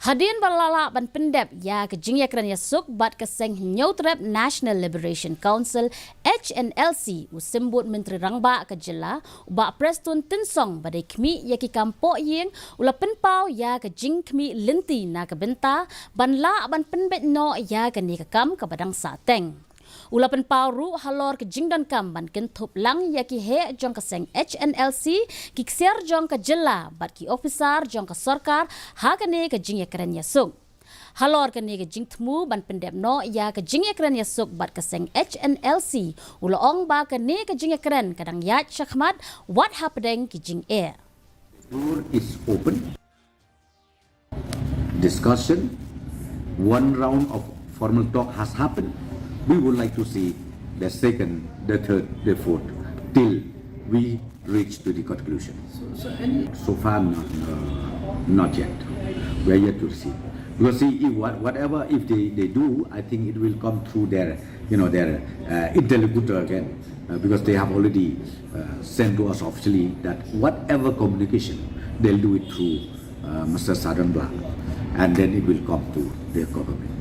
Hadin balala ban Pyndep ya ke Jingiakren Iasuk bat ke Seng National Liberation Council Hnlc usembut Menteri Rangba ke jela uba prestun tinsong badai kmi ya ki kampok yeng ula penpau ya ke jing kmi lenti na ke benta ban la ban Pyndep no ya ke ni ke kam ke badang sateng. Ulapan pauru halor ke jingdan kam ban kentup lang ya ki he jong ke Seng Hnlc ki ksiar jong ke jela bat ki officer jong ke Sorkar ha ke ne ke Jingiakren Iasuk. Halor ke ne ke jing temu ban Pyndep no ya ke Jingiakren Iasuk bat ke Seng Hnlc ula ong ba ke ne ke Jingiakren kadang yat syakmat what happening ki jing air. Floor is open. Discussion. One round of formal talk has happened. We would like to see the second, the third, the fourth, till we reach to the conclusion. So far, not yet. We are yet to see. Because see, if whatever if they do, I think it will come through their, their interlocutor again, because they have already sent to us officially that whatever communication they'll do it through Mr. Black, and then it will come to their government.